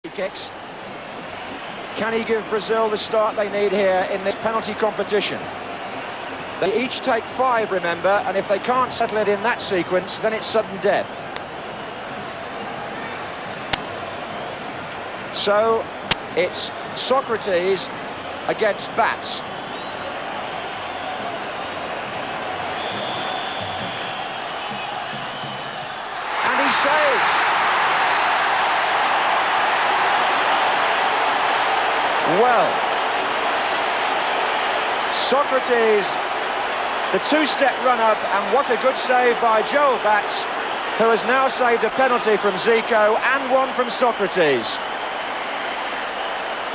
Kicks. Can he give Brazil the start they need here in this penalty competition? They each take 5, remember, and if they can't settle it in that sequence, then it's sudden death. So it's Socrates against Bats. And he saves. Well, Socrates, the two-step run-up, and what a good save by Joel Bats, who has now saved a penalty from Zico and one from Socrates.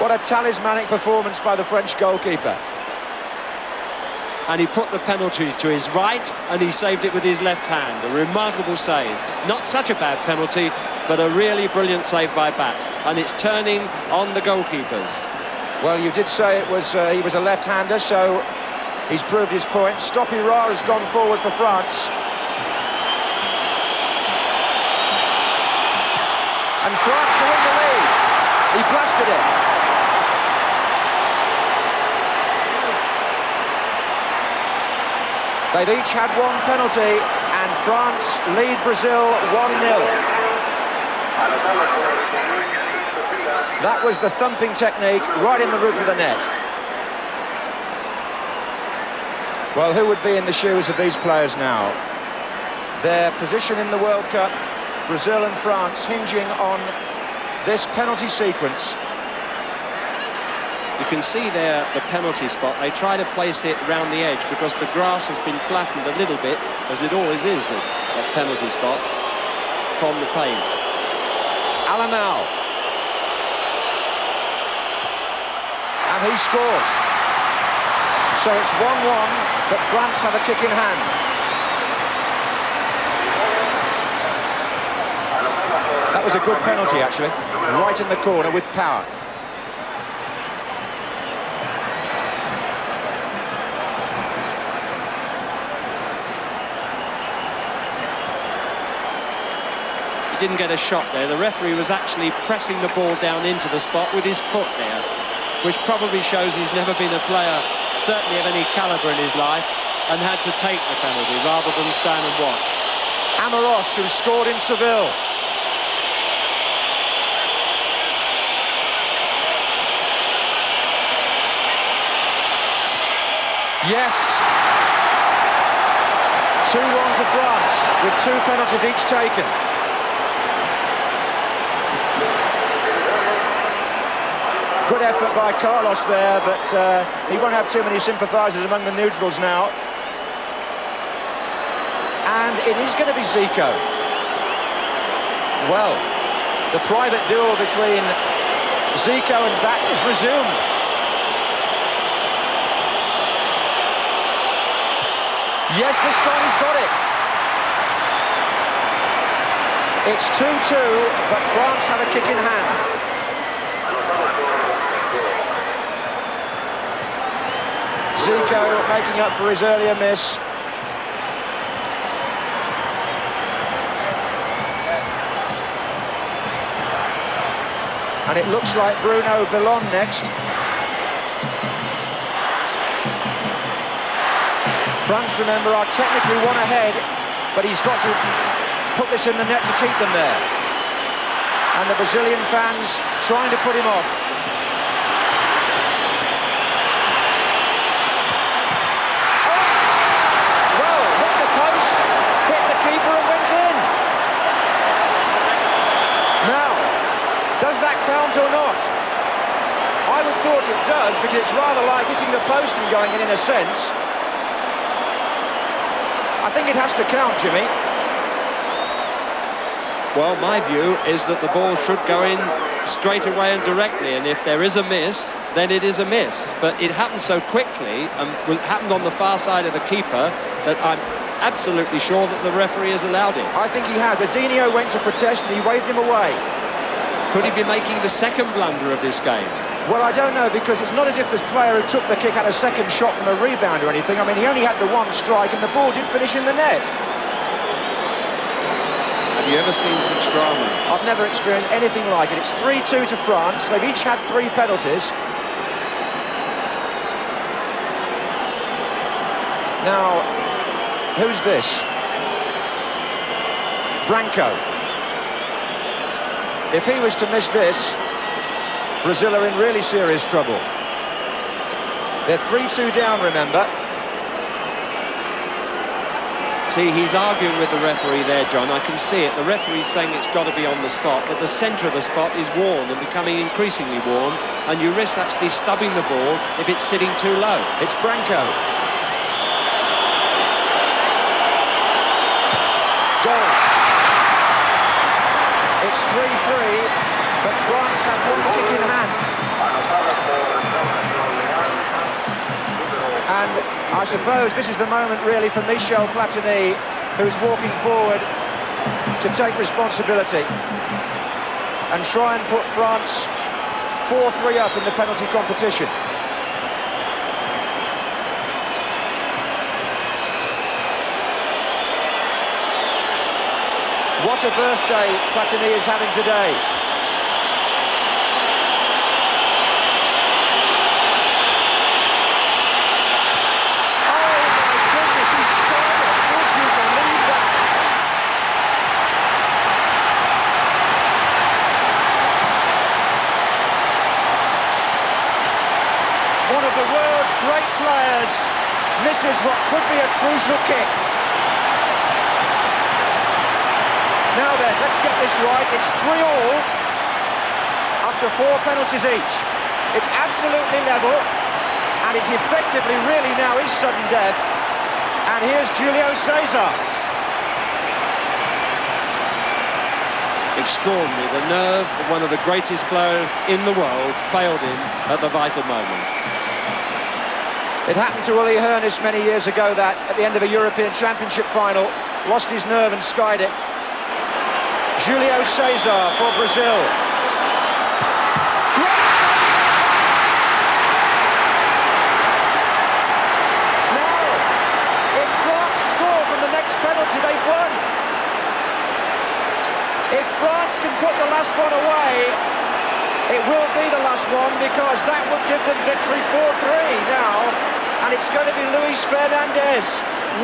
What a talismanic performance by the French goalkeeper. And he put the penalty to his right, and he saved it with his left hand. A remarkable save. Not such a bad penalty, but a really brilliant save by Bats. And it's turning on the goalkeepers. Well, you did say it was he was a left-hander, so he's proved his point. Stopira has gone forward for France. And France are in the lead. He blasted it. They've each had one penalty, and France lead Brazil 1-0. That was the thumping technique right in the roof of the net. Well, who would be in the shoes of these players now? Their position in the World Cup, Brazil and France, hinging on this penalty sequence. You can see there the penalty spot. They try to place it round the edge because the grass has been flattened a little bit, as it always is at penalty spot, from the paint. Alanal. And he scores. So it's 1-1, but France have a kick in hand. That was a good penalty, actually. Right in the corner with power. He didn't get a shot there. The referee was actually pressing the ball down into the spot with his foot there, which probably shows he's never been a player, certainly of any calibre in his life, and had to take the penalty rather than stand and watch. Amoros, who scored in Seville. Yes. 2-1 to France, with 2 penalties each taken. Good effort by Carlos there, but he won't have too many sympathisers among the neutrals now. And it is going to be Zico. Well, the private duel between Zico and Bats is resumed. Yes, this time he's got it. It's 2-2, but France have a kick in hand. Zico making up for his earlier miss. And it looks like Bruno Bellon next. France, remember, are technically one ahead, but he's got to put this in the net to keep them there. And the Brazilian fans trying to put him off. Does that count or not? I would thought it does, because it's rather like hitting the post and going in a sense. I think it has to count, Jimmy. Well, my view is that the ball should go in straight away and directly, and if there is a miss, then it is a miss. But it happened so quickly, and it happened on the far side of the keeper, that I'm absolutely sure that the referee has allowed it. I think he has. Adinho went to protest and he waved him away. Could he be making the second blunder of this game? Well, I don't know, because it's not as if this player who took the kick had a second shot from a rebound or anything. I mean, he only had the one strike and the ball didn't finish in the net. Have you you ever seen such drama? I've never experienced anything like it. It's 3-2 to France. They've each had 3 penalties. Now, who's this? Branco. If he was to miss this, Brazil are in really serious trouble. They're 3-2 down, remember. See, he's arguing with the referee there, John. I can see it. The referee's saying it's got to be on the spot, but the centre of the spot is worn and becoming increasingly worn, and you risk actually stubbing the ball if it's sitting too low. It's Branco. Goal. It's 3-3, but France have one kick in hand. And I suppose this is the moment really for Michel Platini, who's walking forward to take responsibility and try and put France 4-3 up in the penalty competition. What a birthday Platini is having today. One of the world's great players misses what could be a crucial kick. Now then, let's get this right. It's 3-3 after 4 penalties each. It's absolutely level, and it's effectively really now is sudden death. And here's Julio Cesar. Extraordinary. The nerve of one of the greatest players in the world failed him at the vital moment. It happened to Uli Hoeneß many years ago, that at the end of a European Championship final, lost his nerve and skied it. Julio Cesar for Brazil. Now, if France scored on the next penalty, they've won. If France can put the last one away, it will be the last one, because that would give them victory 4-3 now, and it's going to be Luis Fernandez.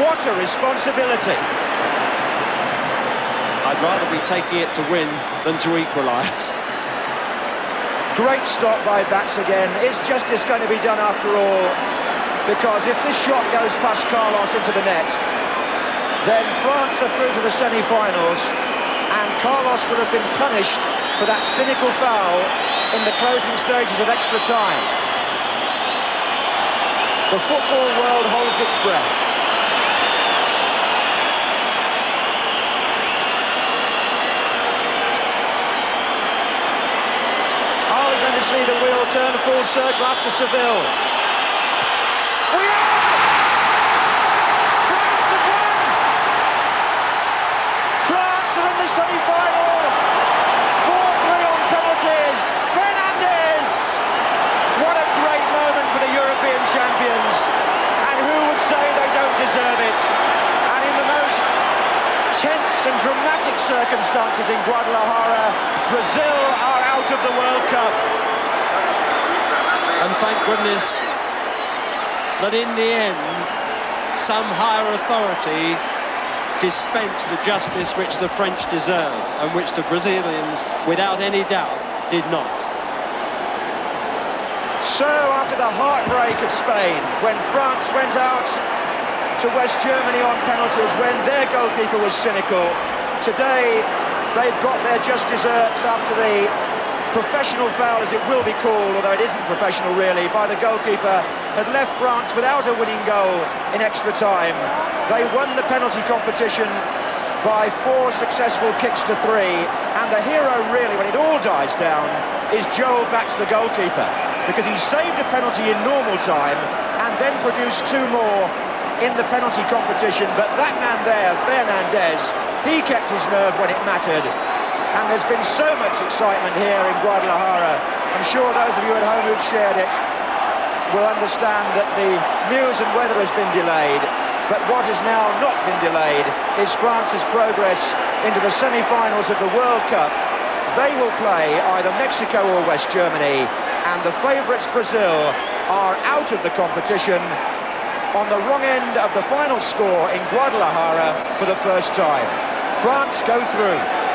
What a responsibility. I'd rather be taking it to win than to equalise. Great stop by Bats again. Is justice going to be done after all? Because if this shot goes past Carlos into the net, then France are through to the semi-finals, and Carlos would have been punished for that cynical foul in the closing stages of extra time. The football world holds its breath. To see the wheel turn full circle after Seville. We are! France have won! France are in the semi-final. 4-3 on penalties. Fernandez! What a great moment for the European champions. And who would say they don't deserve it? And in the most tense and dramatic circumstances in Guadalajara, Brazil are out of the World Cup. And thank goodness that in the end, some higher authority dispensed the justice which the French deserved, and which the Brazilians, without any doubt, did not. So, after the heartbreak of Spain, when France went out to West Germany on penalties, when their goalkeeper was cynical, today they've got their just desserts after the professional foul, as it will be called, although it isn't professional really, by the goalkeeper, had left France without a winning goal in extra time. They won the penalty competition by 4 successful kicks to 3, and the hero really, when it all dies down, is Joel Bats, the goalkeeper, because he saved a penalty in normal time and then produced 2 more in the penalty competition. But that man there, Fernandez, he kept his nerve when it mattered. And there's been so much excitement here in Guadalajara. I'm sure those of you at home who've shared it will understand that the news and weather has been delayed. But what has now not been delayed is France's progress into the semi-finals of the World Cup. They will play either Mexico or West Germany, and the favourites Brazil are out of the competition on the wrong end of the final score in Guadalajara for the first time. France go through.